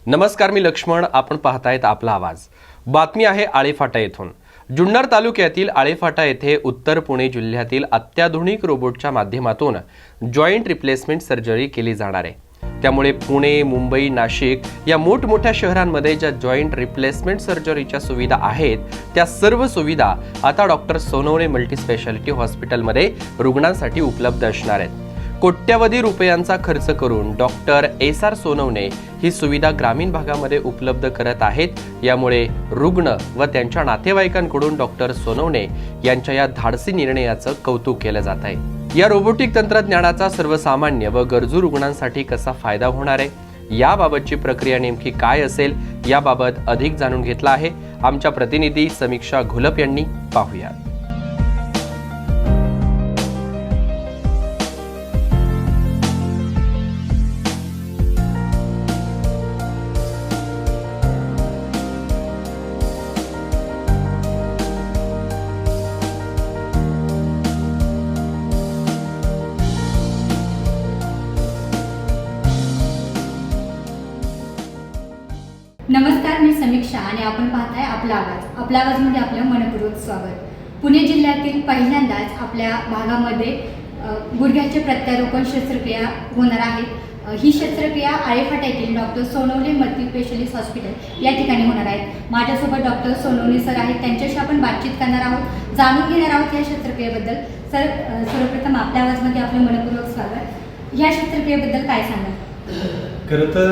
नमस्कार, मी लक्ष्मण. आपण पाहतायत आपला आवाज. बातमी आहे आळेफाटा येथून. जुन्नर तालुक्यातील आळेफाटा येथे उत्तर पुणे जिल्ह्यातील अत्याधुनिक रोबोटच्या माध्यमातून जॉईंट रिप्लेसमेंट सर्जरी केली जाणार आहे. त्यामुळे पुणे, मुंबई, नाशिक या मोठमोठ्या शहरांमध्ये ज्या जॉईंट रिप्लेसमेंट सर्जरीच्या सुविधा आहेत त्या सर्व सुविधा आता डॉक्टर सोनवणे मल्टीस्पेशालिटी हॉस्पिटलमध्ये रुग्णांसाठी उपलब्ध असणार आहेत. कोट्यवधी रुपयांचा खर्च करून डॉक्टर एस.आर. सोनवणे ही सुविधा ग्रामीण भागामध्ये उपलब्ध करत आहेत. यामुळे रुग्ण व त्यांच्या नातेवाईकांकडून डॉक्टर सोनवणे यांच्या या धाडसी निर्णयाचं कौतुक केलं जात आहे. या रोबोटिक तंत्रज्ञानाचा सर्वसामान्य व गरजू रुग्णांसाठी कसा फायदा होणार आहे, याबाबतची प्रक्रिया नेमकी काय असेल याबाबत अधिक जाणून घेतला आहे आमच्या प्रतिनिधी समीक्षा घोलप यांनी. पाहूया. नमस्कार, मी समीक्षा आणि आपण पाहताय आपला आवाज. आपला आवाजमध्ये आपलं मनपूर्वक स्वागत. पुणे जिल्ह्यातील पहिल्यांदाच आपल्या भागामध्ये गुडघ्याचे प्रत्यारोपण शस्त्रक्रिया होणार आहे. ही शस्त्रक्रिया आळेफाटा येथील डॉक्टर सोनवणे मल्टीस्पेशालिटी हॉस्पिटल या ठिकाणी होणार आहे. माझ्यासोबत डॉक्टर सोनवणे सर आहेत. त्यांच्याशी आपण बातचीत करणार आहोत, जाणून घेणार आहोत या शस्त्रक्रियेबद्दल. सर, सर्वप्रथम आपल्या आवाजमध्ये आपलं मनपूर्वक स्वागत. या शस्त्रक्रियेबद्दल काय सांगाल? खरं तर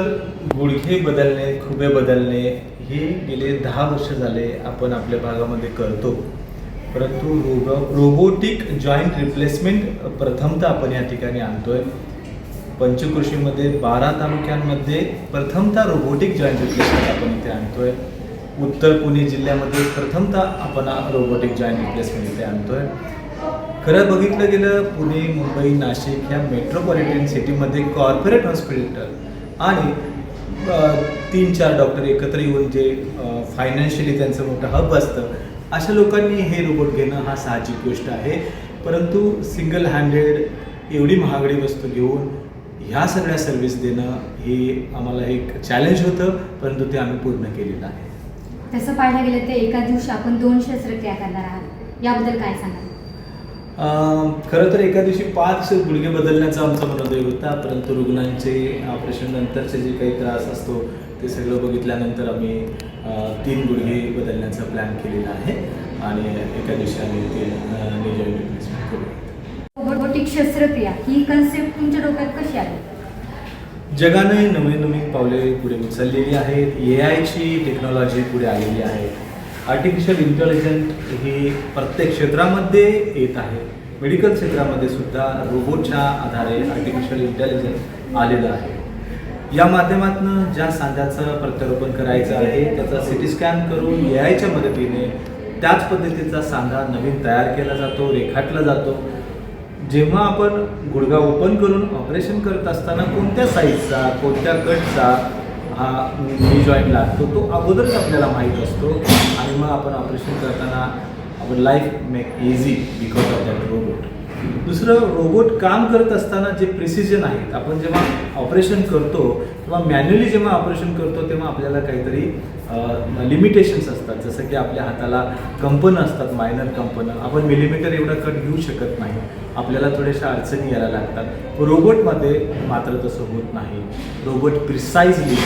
गुडघे बदलणे, खुबे बदलणे हे गेले 10 वर्ष झाले आपण आपल्या भागामध्ये करतो. परंतु रोबोटिक जॉईंट रिप्लेसमेंट प्रथमतः आपण या ठिकाणी आणतोय. पंचकृषीमध्ये 12 तालुक्यांमध्ये प्रथमतः रोबोटिक जॉईंट रिप्लेसमेंट आपण इथे आणतोय. उत्तर पुणे जिल्ह्यामध्ये प्रथमतः आपण रोबोटिक जॉईंट रिप्लेसमेंट इथे आणतोय. खरं बघितलं गेलं, पुणे, मुंबई, नाशिक ह्या मेट्रोपॉलिटन सिटीमध्ये कॉर्पोरेट हॉस्पिटल आणि 3-4 डॉक्टर एकत्र येऊन जे फायनान्शियली त्यांचं मोठं हब असतं, अशा लोकांनी हे रोबोट घेणं हा साहजिक गोष्ट आहे. परंतु सिंगल हँडेड एवढी महागडी वस्तू घेऊन ह्या सगळ्या सर्व्हिस देणं हे आम्हाला एक चॅलेंज होतं, परंतु ते आम्ही पूर्ण केलेलं आहे. तसं पाहायला गेलं तर एका दिवशी आपण 2 शस्त्रक्रिया करणार आहात, याबद्दल काय सांगाल? खरं तर एका दिवशी 5 गुडघे बदलण्याचा आमचा मनोदय होता, परंतु रुग्णांचे ऑपरेशन नंतरचे जे काही त्रास असतो ते सगळं बघितल्यानंतर आम्ही 3 गुडघे बदलण्याचा प्लॅन केलेला आहे आणि एका दिवशी आम्ही ते जॉईंट रिप्लेसमेंट करू. रोबोटिक शस्त्रक्रिया ही कन्सेप्ट तुमच्या डोक्यात कशी आली? जगाने नवीन पावले पुढे उचललेली आहेत. AIची टेक्नॉलॉजी पुढे आलेली आहे. आर्टिफिशियल इंटेलिजन्स ही प्रत्येक क्षेत्रामध्ये येत आहे. मेडिकल क्षेत्रामध्ये सुद्धा रोबोटच्या आधारे आर्टिफिशियल इंटेलिजन्स आलेलं आहे. या माध्यमातून ज्या सांध्याचं प्रत्यारोपण करायचं आहे त्याचा CT स्कॅन करून AIच्या मदतीने त्याच पद्धतीचा सांधा नवीन तयार केला जातो, रेखाटला जातो. जेव्हा आपण गुडघा ओपन करून ऑपरेशन करत असताना कोणत्या साईजचा, कोणत्या कटचा हा नी जॉईंट लागतो तो अगोदरच आपल्याला माहीत असतो आणि मग आपण ऑपरेशन करताना आपण life make easy because of that robot. दुसरं, रोबोट काम करत असताना जे प्रिसिजन आहेत, आपण जेव्हा ऑपरेशन करतो किंवा मॅन्युअली जेव्हा ऑपरेशन करतो तेव्हा आपल्याला काहीतरी लिमिटेशन्स असतात. जसं की आपल्या हाताला कंपनं असतात, मायनर कंपनं. आपण मिलीमीटर एवढा कट घेऊ शकत नाही, आपल्याला थोड्याशा अडचणी यायला लागतात. रोबोटमध्ये मात्र तसं होत नाही. रोबोट प्रिसाइजली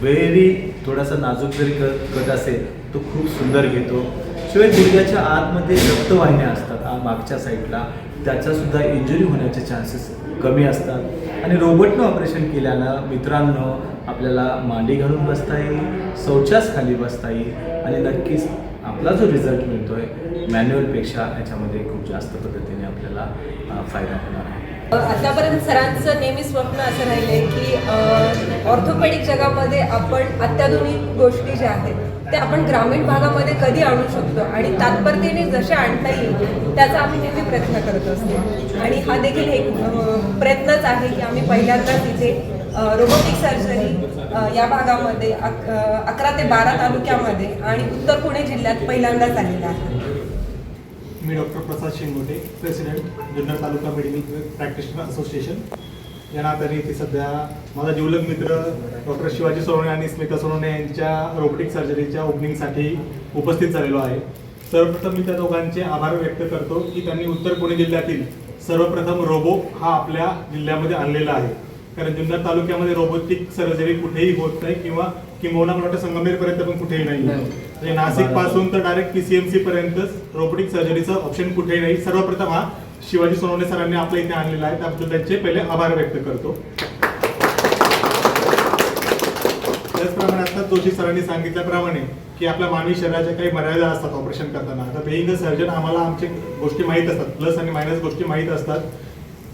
व्हेरी थोडासा नाजूक जरी कट असेल तो खूप सुंदर घेतो. शिवाय गुडघ्याच्या आतमध्ये रक्तवाहिन्या असतात मागच्या साईडला, त्याचासुद्धा इंजुरी होण्याचे चान्सेस कमी असतात. आणि रोबोटनं ऑपरेशन केल्यानं मित्रांनो आपल्याला मांडी घालून बसता येईल, शौचास खाली बसता येईल आणि नक्कीच आपला जो रिझल्ट मिळतो आहे मॅन्युअलपेक्षा याच्यामध्ये खूप जास्त पद्धतीने आपल्याला फायदा होणार आहे. आतापर्यंत सरांचं नेहमी स्वप्न असं राहिलं आहे की ऑर्थोपेडिक जगामध्ये आपण अत्याधुनिक गोष्टी ज्या आहेत ते आपण ग्रामीण भागामध्ये कधी आणू शकतो आणि तात्परतेने जसे आणता येईल त्याचा आम्ही नेहमी प्रयत्न करत असतो. आणि हा देखील एक प्रयत्नच आहे की आम्ही पहिल्यांदाच इथे रोबोटिक सर्जरी या भागामध्ये 11 ते 12 तालुक्यामध्ये आणि उत्तर पुणे जिल्ह्यात पहिल्यांदाच आलेला आहे. मी डॉक्टर प्रसाद शिंगोटे, प्रेसिडेंट जुन्नर तालुका मेडिकल प्रॅक्टिशनर असोसिएशन. या नात्याने इथे सध्या माझा जिवलग मित्र डॉक्टर शिवाजी सोनवणे आणि स्मिता सोनवणे यांच्या रोबोटिक सर्जरीच्या ओपनिंगसाठी उपस्थित झालेलो आहे. सर्वप्रथम मी त्या दोघांचे आभार व्यक्त करतो की त्यांनी उत्तर पुणे जिल्ह्यातील सर्वप्रथम रोबो हा आपल्या जिल्ह्यामध्ये आणलेला आहे. कारण जुन्नर तालुक्यामध्ये रोबोटिक सर्जरी कुठेही होत नाही किंवा किंबहुना मला वाटतं संगमेरपर्यंत पण कुठेही नाही. म्हणजे नाशिक पासून तर डायरेक्ट PCMC पर्यंतच रोबोटिक सर्जरीचं ऑप्शन कुठेही नाही. सर्वप्रथम हा शिवाजी सोनवणे सरांनी आपल्या इथे आणलेला आहे, त्याबद्दल त्यांचे पहिले आभार व्यक्त करतो. त्याचप्रमाणे आता जोशी सरांनी सांगितल्याप्रमाणे की आपल्या मानवी शरीराच्या काही मर्यादा असतात ऑपरेशन करताना. आता बेईंग अ सर्जन आम्हाला आमचे गोष्टी माहीत असतात, प्लस आणि मायनस गोष्टी माहीत असतात.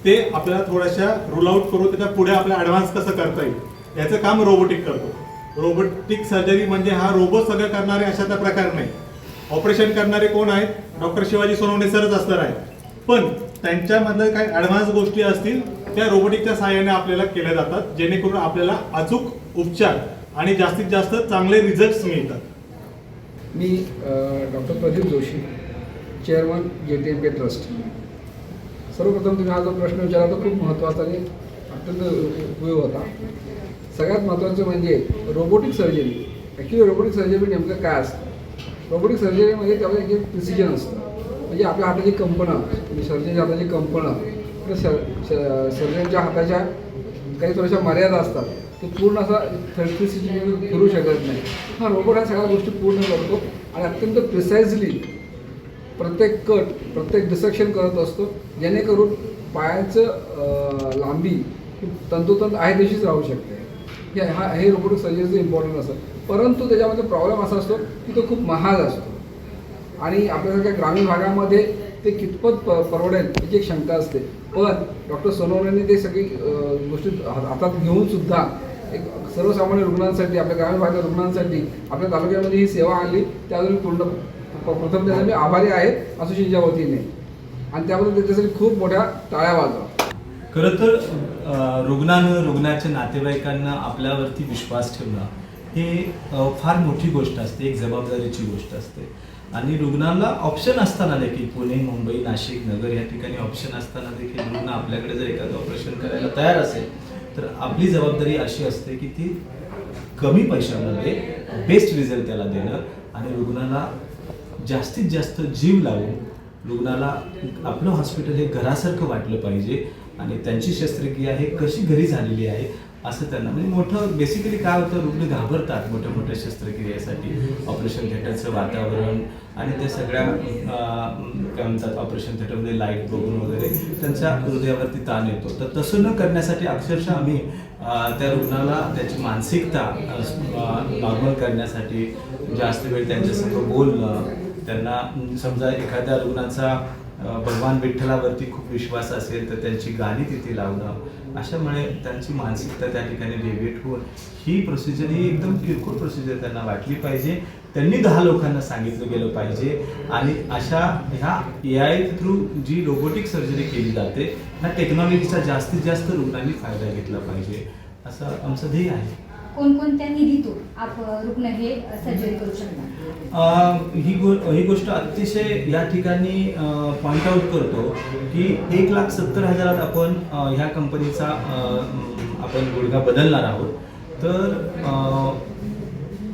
ते आपल्याला थोड्याशा रूल आउट करून त्याच्या पुढे आपल्याला ॲडव्हान्स कसं करता येईल याचं काम रोबोटिक करतो. रोबोटिक सर्जरी म्हणजे हा रोबोट सगळं करणारे अशा त्या प्रकार नाही. ऑपरेशन करणारे कोण आहेत? डॉक्टर शिवाजी सोनवणे सरच असणार आहेत. पण त्यांच्यामधल्या काही ॲडव्हान्स गोष्टी असतील त्या रोबोटिकच्या सहाय्याने आपल्याला केल्या जातात, जेणेकरून आपल्याला अचूक उपचार आणि जास्तीत जास्त चांगले रिझल्ट्स मिळतात. मी doctor Pradeep Joshi, chairman JTMK trust. सर्वप्रथम तुम्ही हा जो प्रश्न विचारला तो खूप महत्त्वाचा आणि अत्यंत उपयोग होता. सगळ्यात महत्त्वाचं म्हणजे robotic surgery. Actually robotic surgery नेमकं काय असतं? रोबोटिक सर्जरीमध्ये त्याला एक प्रिसिजन असतं. म्हणजे आपल्या हाताची कंपनं, म्हणजे सर्जनच्या हाताची कंपनं, सर्जनच्या हाताच्या काही थोड्याशा मर्यादा असतात. ते पूर्ण असा 360 फिरू शकत नाही. हा रोबोट ह्या सगळ्या गोष्टी पूर्ण करतो आणि अत्यंत प्रिसाइजली प्रत्येक कट, प्रत्येक डिसेक्शन करत असतो, जेणेकरून पायाचं लांबी तंतोतंत आहे तशीच राहू शकते. हे रोबोटिक सर्जरीचं इम्पॉर्टंट असतं. परंतु त्याच्यामध्ये प्रॉब्लेम असा असतो की तो खूप महाग असतो आणि आपल्यासारख्या ग्रामीण भागामध्ये ते कितपत परवडेल याची एक शंका असते. पण डॉक्टर सोनवणेंनी ते सगळी गोष्टी हातात घेऊन सुद्धा एक सर्वसामान्य रुग्णांसाठी, आपल्या ग्रामीण भागातील रुग्णांसाठी आपल्या तालुक्यामध्ये ही सेवा आणली. त्याबद्दल प्रथम त्याला मी आभारी आहे असोसिएशनच्या वतीने, आणि त्याबद्दल त्याच्यासाठी खूप मोठ्या टाळ्या वाजवा. खरं तर रुग्णानं, रुग्णाच्या नातेवाईकांना आपल्यावरती विश्वास ठेवणं हे फार मोठी गोष्ट असते, एक जबाबदारीची गोष्ट असते. आणि रुग्णाला ऑप्शन असताना देखील पुणे, मुंबई, नाशिक, नगर या ठिकाणी ऑप्शन असताना देखील रुग्ण आपल्याकडे जर एखादं ऑपरेशन करायला तयार असेल तर आपली जबाबदारी अशी असते की ती कमी पैशामध्ये बेस्ट रिझल्ट त्याला देणं आणि रुग्णाला जास्तीत जास्त जीव लावून रुग्णाला आपलं हॉस्पिटल हे घरासारखं वाटलं पाहिजे आणि त्यांची शस्त्रक्रिया हे कशी घरी झालेली आहे असं त्यांना, म्हणजे मोठं बेसिकली काय होतं, रुग्ण घाबरतात मोठ्या मोठ्या शस्त्रक्रियेसाठी. ऑपरेशन थिएटरचं वातावरण आणि त्या सगळ्या काय म्हणतात ऑपरेशन थिएटरमध्ये लाईट बघून वगैरे त्यांच्या हृदयावरती ताण येतो. तर तसं न करण्यासाठी अक्षरशः आम्ही त्या रुग्णाला त्याची मानसिकता नॉर्मल करण्यासाठी जास्त वेळ त्यांच्यासमोर बोलणं, त्यांना समजा एखाद्या रुग्णाचा भगवान विठ्ठलावरती खूप विश्वास असेल तर त्यांची गाणी तिथे लावणं, अशामुळे त्यांची मानसिकता त्या ठिकाणी डेव्हिएट होऊन ही प्रोसिजर ही एकदम किरकोळ प्रोसिजर त्यांना वाटली पाहिजे. त्यांनी 10 लोकांना सांगितलं गेलं पाहिजे आणि अशा ह्या AI थ्रू जी रोबोटिक सर्जरी केली जाते ह्या टेक्नॉलॉजीचा जास्तीत जास्त रुग्णांनी फायदा घेतला पाहिजे असं आमचं ध्येय आहे. कोणकोणत्या निधीतून रुग्ण हे सर्जरी करू शकतात? ही गोष्ट अतिशय या ठिकाणी पॉइंट आउट करतो की 1,70,000 आपण ह्या कंपनीचा आपण गुडघा बदलणार आहोत. तर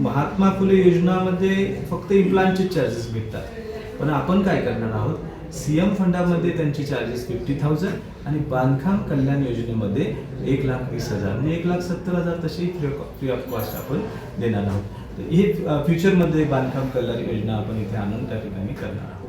महात्मा फुले योजनामध्ये फक्त इम्प्लांटचे चार्जेस भेटतात, पण आपण काय करणार आहोत, CM फंडामध्ये त्यांची चार्जेस 50,000 आणि बांधकाम कल्याण योजनेमध्ये 1,20,000 म्हणजे 1,70,000 तशी फ्री ऑफ कॉस्ट आपण देणार आहोत. तर हे फ्युचरमध्ये बांधकाम कल्याण योजना आपण इथे आणून त्या ठिकाणी करणार आहोत.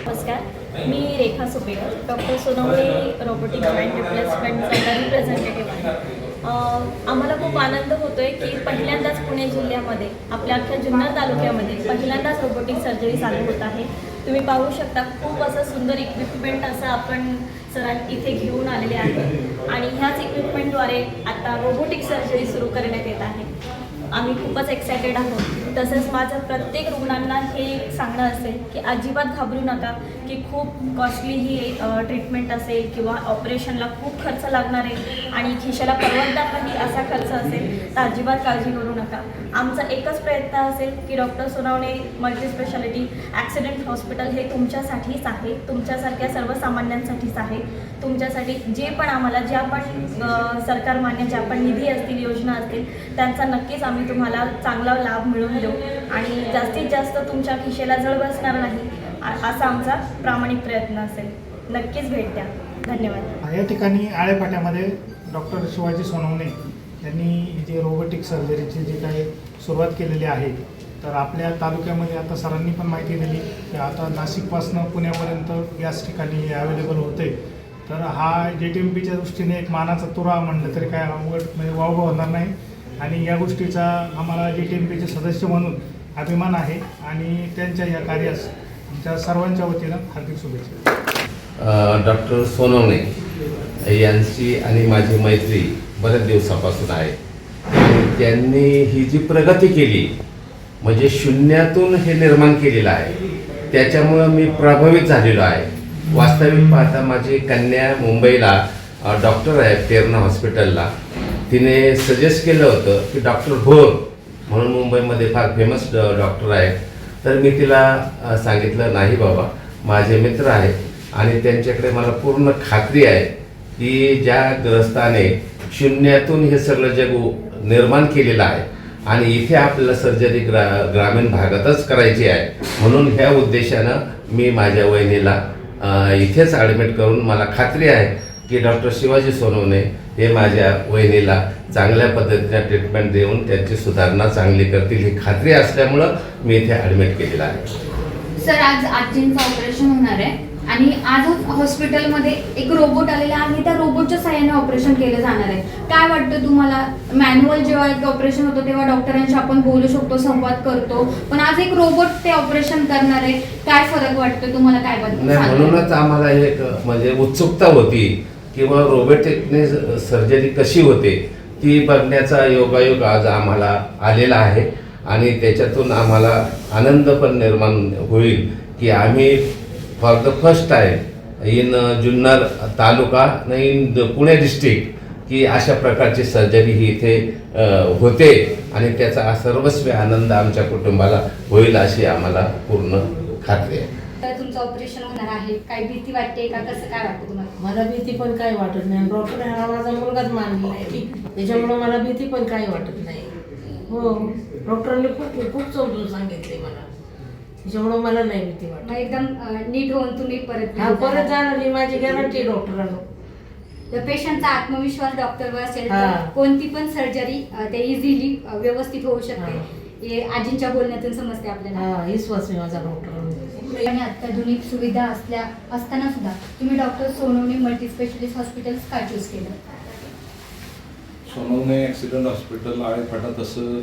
नमस्कार, मी Rekha Supekar, doctor Sonawane robotic joint replacement centre representative आहे. आम्हाला खूप आनंद होतोय की पहिल्यांदाच पुणे जिल्ह्यामध्ये, आपल्या अख्ख्या जुन्नर तालुक्यामध्ये पहिल्यांदाच रोबोटिक सर्जरी चालू होत आहे. तुम्ही पाहू शकता खूप असं सुंदर इक्विपमेंट असं आपण इथे घेऊन आलेले आहे आणि ह्याच इक्विपमेंटद्वारे आता रोबोटिक सर्जरी सुरू करण्यात येत आहे. आम्ही खूपच एक्सायटेड आहोत. तसंच माझं प्रत्येक रुग्णांना हे सांगणं असेल की अजिबात घाबरू नका की खूप कॉस्टली ही ट्रीटमेंट असेल किंवा ऑपरेशनला खूप खर्च लागणार आहे आणि खिशाला परवडणार नाही असा खर्च असेल तर अजिबात काळजी करू नका. आमचा एकच प्रयत्न असेल की doctor Sonawane multispeciality accident hospital हे तुमच्यासाठीच आहे, तुमच्यासारख्या सर्वसामान्यांसाठीच आहे. तुमच्यासाठी जे पण आम्हाला ज्या पण सरकार मान्य ज्या पण निधी असतील योजना असतील त्यांचा नक्कीच आम्ही तुम्हाला चांगला लाभ मिळवून देऊ आणि जास्तीत जास्त तुमच्या खिशेला जळ बसणार नाही असा आमचा प्रामाणिक प्रयत्न असेल. नक्कीच भेट द्या. धन्यवाद. या ठिकाणी आळेफाट्यामध्ये डॉक्टर शिवाजी सोनवणे यांनी जे रोबोटिक सर्जरीची जी काही सुरुवात केलेली आहे, तर आपल्या तालुक्यामध्ये आता सरांनी पण माहिती दिली की आता नाशिकपासून पुण्यापर्यंत याच ठिकाणी अवेलेबल होते. तर हा JTMPच्या दृष्टीने एक मानाचा तुरा म्हणलं तरी काय अवघड म्हणजे वावगं होणार नाही आणि या गोष्टीचा आम्हाला JTMPचे सदस्य म्हणून अभिमान आहे आणि त्यांच्या या कार्यास आमच्या सर्वांच्या वतीनं हार्दिक शुभेच्छा. डॉक्टर सोनवणे यांची आणि माझी मैत्री बऱ्याच दिवसापासून आहे. त्यांनी ही जी प्रगती केली म्हणजे शून्यातून हे निर्माण केलेलं आहे, त्याच्यामुळं मी प्रभावित झालेलो आहे. वास्तविक पाहता माझी कन्या मुंबईला डॉक्टर आहे प्रेरणा हॉस्पिटलला. तिने सजेस्ट केलं होतं की डॉक्टर भोर म्हणून मुंबईमध्ये फार फेमस डॉक्टर आहे. तर मी तिला सांगितलं नाही बाबा, माझे मित्र आहेत आणि त्यांच्याकडे मला पूर्ण खात्री आहे की ज्या ग्रस्ताने शून्यातून हे सगळं जग निर्माण केलेलं आहे आणि इथे आपल्याला सर्जरी ग्रामीण भागातच करायची आहे, म्हणून ह्या उद्देशानं मी माझ्या वहिनीला इथेच ॲडमिट करून मला खात्री आहे की डॉक्टर शिवाजी सोनवणे हे माझ्या वहिनीला चांगल्या पद्धतीने ट्रीटमेंट देऊन त्यांची सुधारणा चांगली करतील ही खात्री असल्यामुळं मी इथे ॲडमिट केलेलं आहे. सर, आज आजींचं ऑपरेशन होणार आहे आणि आजच हॉस्पिटलमध्ये एक रोबोट आलेला आहे, त्या रोबोटच्या साहाय्याने ऑपरेशन केलं जाणार आहे. काय वाटतं तुम्हाला? मॅन्युअल जेव्हा ऑपरेशन होतं तेव्हा डॉक्टरांशी आपण बोलू शकतो, संवाद करतो, पण आज एक रोबोट ते ऑपरेशन करणार आहे. काय फरक वाटतो तुम्हाला? काय नाही, म्हणूनच आम्हाला एक म्हणजे उत्सुकता होती किंवा रोबोटिकने सर्जरी कशी होते ती बघण्याचा योगायोग आज आम्हाला आलेला आहे आणि त्याच्यातून आम्हाला आनंद पण निर्माण होईल की आम्ही for the first time in Junnar taluka in Pune district की अशा प्रकारची सर्जरी ही इथे होते आणि त्याचा सर्वस्वी आनंद आमच्या कुटुंबाला होईल अशी आम्हाला पूर्ण खात्री आहे. तर तुमचं ऑपरेशन होणार आहे, काय भीती वाटते का? कसं काय वाटतं तुम्हाला? मला भीती पण काही वाटत नाही. डॉक्टर हा माझा मुलगाच मानलेला आहे, त्याच्यामुळे मला भीती पण काही वाटत नाही. हो, डॉक्टरांनी खूप खूप समजून सांगितले मला, त्याच्यामुळे मला नाही भीती वाटत. एकदम नीट होऊन तुम्ही परत परत जाणार ही माझी गॅरंटी डॉक्टरांना. पेशंटचा आत्मविश्वास डॉक्टरवर असेल तर कोणती पण सर्जरी ते इझिली व्यवस्थित होऊ शकते. हे आजींच्या बोलण्यातून समजते आपल्याला. विश्वास आहे माझा डॉक्टरांवर. आणि अत्याधुनिक सुविधा असताना सुद्धा तुम्ही डॉक्टर सोनवणे मल्टीस्पेशालिस्ट हॉस्पिटल का चूज केलं? सोनवणे ॲक्सिडेंट हॉस्पिटल आळेफाटा तसं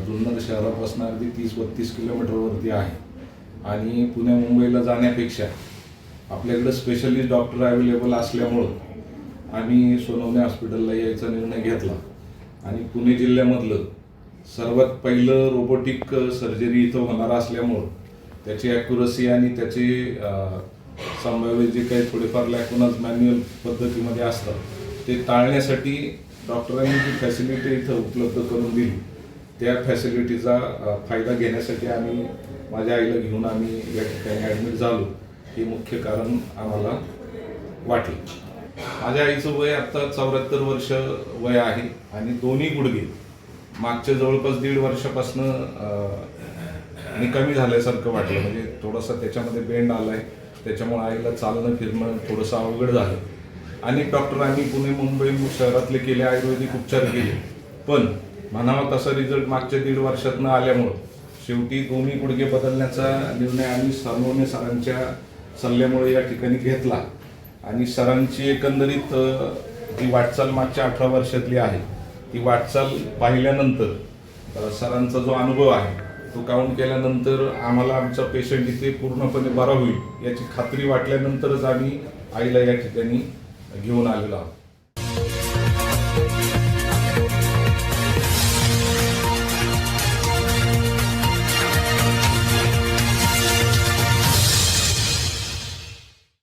जुन्नर शहरापासून अगदी 30-32 किलोमीटरवरती आहे आणि पुण्या मुंबईला जाण्यापेक्षा आपल्याकडे स्पेशलिस्ट डॉक्टर अवेलेबल असल्यामुळं आम्ही सोनवणे हॉस्पिटलला यायचा निर्णय घेतला आणि पुणे जिल्ह्यामधलं सर्वात पहिलं रोबोटिक सर्जरी इथं होणार असल्यामुळं त्याची ॲक्युरसी आणि त्याची संभाव्य जे काही थोडेफार लॅकुनाज मॅन्युअल पद्धतीमध्ये असतात ते टाळण्यासाठी डॉक्टरांनी जी फॅसिलिटी इथं उपलब्ध करून दिली त्या फॅसिलिटीचा फायदा घेण्यासाठी आम्ही माझ्या आईला घेऊन आम्ही या ठिकाणी ॲडमिट झालो. हे मुख्य कारण आम्हाला वाटलं. माझ्या आईचं वय आत्ता 74 वर्ष वय आहे आणि दोन्ही गुडघे मागच्या जवळपास 1.5 वर्षापासनं निकामी झाल्यासारखं वाटलं. म्हणजे थोडासा त्याच्यामध्ये बेंड आला आहे, त्याच्यामुळे आईला चालणं फिरणं थोडंसं अवघड झालं. अनेक डॉक्टरांनी पुणे मुंबई शहरातले केले, आयुर्वेदिक उपचार केले, पण म्हणावा तसा रिझल्ट मागच्या 1.5 वर्षात न आल्यामुळं शेवटी दोन्ही गुडघे बदलण्याचा निर्णय आम्ही सोनवणे सरांच्या सल्ल्यामुळे या ठिकाणी घेतला आणि सरांची एकंदरीत जी वाटचाल मागच्या 18 वर्षातली आहे ती वाटचाल पाहिल्यानंतर सरांचा जो अनुभव आहे तो काउंट केल्यानंतर आम्हाला आमचा पेशंट इथे पूर्णपणे बरा होईल याची खात्री वाटल्यानंतरच आम्ही आईला या ठिकाणी घेऊन आलेलो आहोत.